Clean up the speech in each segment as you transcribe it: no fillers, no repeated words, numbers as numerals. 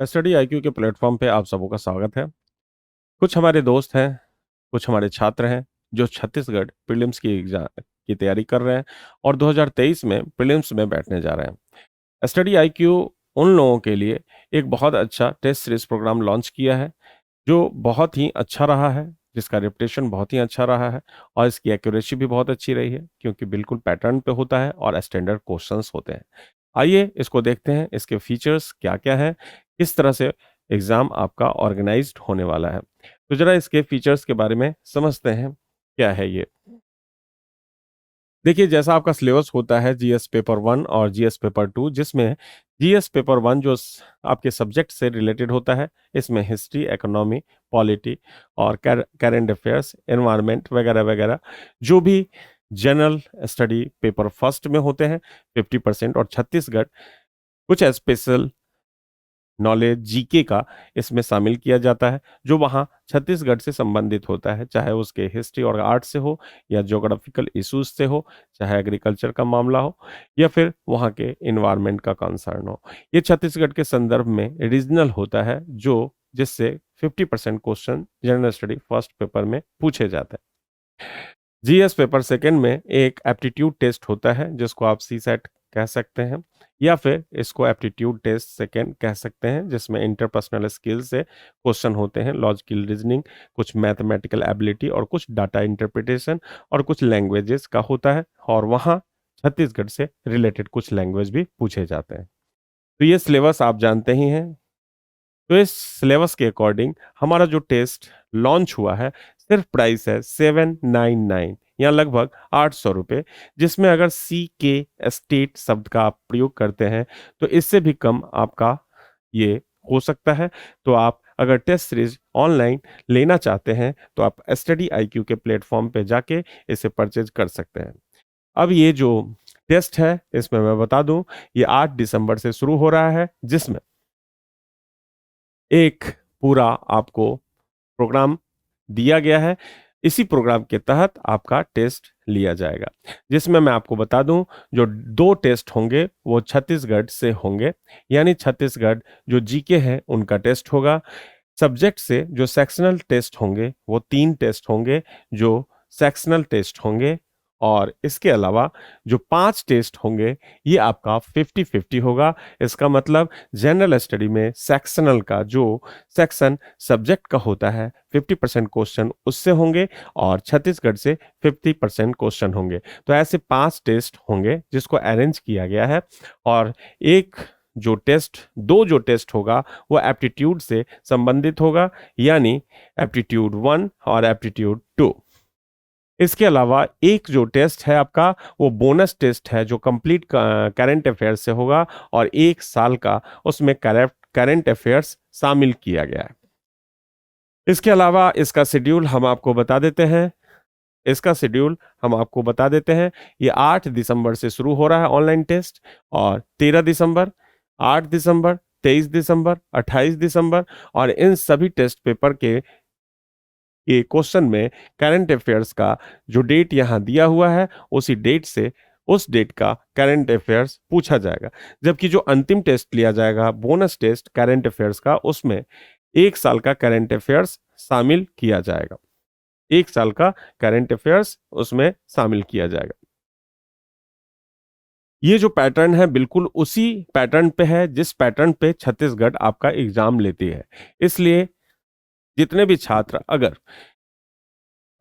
Study IQ के platform पे आप सबों का स्वागत है। कुछ हमारे दोस्त हैं, कुछ हमारे छात्र हैं जो छत्तीसगढ़ प्रीलिम्स की एग्जाम की तैयारी कर रहे हैं और 2023 में प्रीलिम्स में बैठने जा रहे हैं। स्टडी आईक्यू उन लोगों के लिए एक बहुत अच्छा टेस्ट सीरीज प्रोग्राम लॉन्च किया है जो बहुत ही अच्छा रहा है, जिसका रेपुटेशन बहुत ही अच्छा रहा है और इसकी एक्यूरेसी भी बहुत अच्छी रही है क्योंकि बिल्कुल पैटर्न पे होता है और स्टैंडर्ड क्वेश्चंस होते हैं। आइए इसको देखते हैं, इसके फीचर्स क्या क्या हैं, किस तरह से एग्जाम आपका ऑर्गेनाइज्ड होने वाला है। तो जरा इसके फीचर्स के बारे में समझते हैं, क्या है ये। देखिए, जैसा आपका सिलेबस होता है जीएस पेपर 1 और जीएस पेपर 2, जिसमें जीएस पेपर 1 जो आपके सब्जेक्ट से रिलेटेड होता है, इसमें हिस्ट्री, इकोनॉमी, पॉलिटी और करंट अफेयर्स, एनवायरनमेंट वगैरह वगैरह जो भी जनरल स्टडी पेपर फर्स्ट में होते हैं 50% और छत्तीसगढ़ कुछ स्पेशल नॉलेज जीके का इसमें शामिल किया जाता है जो वहाँ छत्तीसगढ़ से संबंधित होता है, चाहे उसके हिस्ट्री और आर्ट से हो या ज्योग्राफिकल इश्यूज से हो, चाहे एग्रीकल्चर का मामला हो या फिर वहाँ के इन्वायरमेंट का कंसर्न हो। ये छत्तीसगढ़ के संदर्भ में रीजनल होता है जो जिससे 50% question general study first paper में पूछे जाते हैं। जीएस पेपर सेकंड में एक एप्टीट्यूड टेस्ट होता है जिसको आप सी सेट कह सकते हैं या फिर इसको एप्टीट्यूड टेस्ट सेकंड कह सकते हैं, जिसमें इंटरपर्सनल स्किल से क्वेश्चन होते हैं, लॉजिकल रीजनिंग, कुछ मैथमेटिकल एबिलिटी और कुछ डाटा इंटरप्रिटेशन और कुछ लैंग्वेजेस का होता है और वहाँ छत्तीसगढ़ से रिलेटेड कुछ लैंग्वेज भी पूछे जाते हैं। तो ये सिलेबस आप जानते ही हैं। तो इस सिलेबस के अकॉर्डिंग हमारा जो टेस्ट लॉन्च हुआ है, सिर्फ प्राइस है 799 या लगभग 800 रुपये, जिसमें अगर सी के स्टेट शब्द का आप प्रयोग करते हैं तो इससे भी कम आपका ये हो सकता है। तो आप अगर टेस्ट सीरीज ऑनलाइन लेना चाहते हैं तो आप स्टडी आईक्यू के प्लेटफॉर्म पे जाके इसे परचेज कर सकते हैं। अब ये जो टेस्ट है इसमें मैं बता दूं, ये 8 दिसंबर से शुरू हो रहा है, जिसमें एक पूरा आपको प्रोग्राम दिया गया है। इसी प्रोग्राम के तहत आपका टेस्ट लिया जाएगा, जिसमें मैं आपको बता दूं जो 2 टेस्ट होंगे वो छत्तीसगढ़ से होंगे, यानी छत्तीसगढ़ जो जीके है उनका टेस्ट होगा। सब्जेक्ट से जो सेक्शनल टेस्ट होंगे वो 3 टेस्ट होंगे जो सेक्शनल टेस्ट होंगे और इसके अलावा जो 5 टेस्ट होंगे ये आपका 50-50 होगा। इसका मतलब जनरल स्टडी में सेक्शनल का जो सेक्शन सब्जेक्ट का होता है 50% क्वेश्चन उससे होंगे और छत्तीसगढ़ से 50% क्वेश्चन होंगे। तो ऐसे 5 टेस्ट होंगे जिसको अरेंज किया गया है और एक जो टेस्ट होगा वो एप्टीट्यूड से संबंधित होगा, यानी एप्टीट्यूड 1 और एप्टीट्यूड 2। इसके अलावा एक जो टेस्ट है आपका वो बोनस टेस्ट है जो कंप्लीट करंट अफेयर्स से होगा और 1 साल का उसमें करंट अफेयर्स शामिल किया गया है। इसके अलावा इसका शेड्यूल हम आपको बता देते हैं। ये 8 दिसंबर से शुरू हो रहा है ऑनलाइन टेस्ट और 13 दिसंबर, 8 दिसंबर, 23 दिसंबर, 28 दिसंबर और इन सभी टेस्ट पेपर के ये क्वेश्चन में करंट अफेयर्स का जो डेट यहाँ दिया हुआ है उसी डेट से उस डेट का करंट अफेयर्स पूछा जाएगा। जबकि जो अंतिम टेस्ट लिया जाएगा बोनस टेस्ट करंट अफेयर्स का, उसमें 1 साल का करंट अफेयर्स शामिल किया जाएगा। 1 साल का करंट अफेयर्स उसमें शामिल किया जाएगा। ये जो पैटर्न है बिल्कुल उसी पैटर्न पे है जिस पैटर्न पे छत्तीसगढ़ आपका एग्जाम लेती है। इसलिए जितने भी छात्र अगर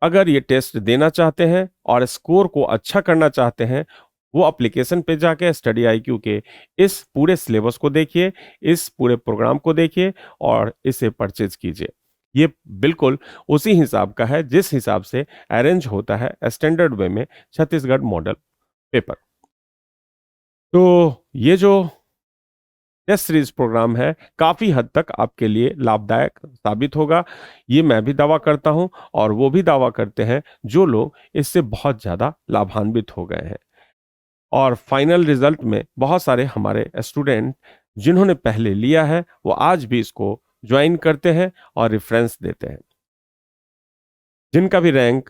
अगर ये टेस्ट देना चाहते हैं और स्कोर को अच्छा करना चाहते हैं, वो एप्लीकेशन पे जाके स्टडी आईक्यू के इस पूरे सिलेबस को देखिए, इस पूरे प्रोग्राम को देखिए और इसे परचेज कीजिए। ये बिल्कुल उसी हिसाब का है जिस हिसाब से अरेंज होता है स्टैंडर्ड वे में छत्तीसगढ़ मॉडल पेपर। तो ये जो टेस्ट सीरीज प्रोग्राम है काफी हद तक आपके लिए लाभदायक साबित होगा, ये मैं भी दावा करता हूं और वो भी दावा करते हैं जो लोग इससे बहुत ज्यादा लाभान्वित हो गए हैं। और फाइनल रिजल्ट में बहुत सारे हमारे स्टूडेंट जिन्होंने पहले लिया है वो आज भी इसको ज्वाइन करते हैं और रेफरेंस देते हैं। जिनका भी रैंक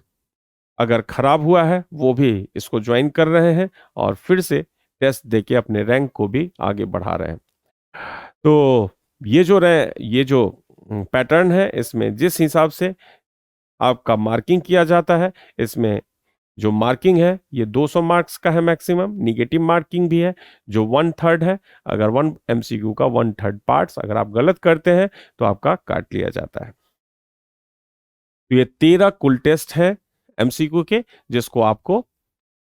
अगर खराब हुआ है वो भी इसको ज्वाइन कर रहे हैं और फिर से टेस्ट देके अपने रैंक को भी आगे बढ़ा रहे हैं। तो ये जो पैटर्न है, इसमें जिस हिसाब से आपका मार्किंग किया जाता है, इसमें जो मार्किंग है ये 200 मार्क्स का है मैक्सिमम। निगेटिव मार्किंग भी है जो 1/3 है। अगर 1 MCQ का 1/3 पार्ट्स अगर आप गलत करते हैं तो आपका काट लिया जाता है। तो ये 13 कुल टेस्ट है MCQ के, जिसको आपको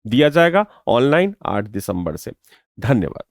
दिया जाएगा ऑनलाइन 8 दिसंबर से। धन्यवाद।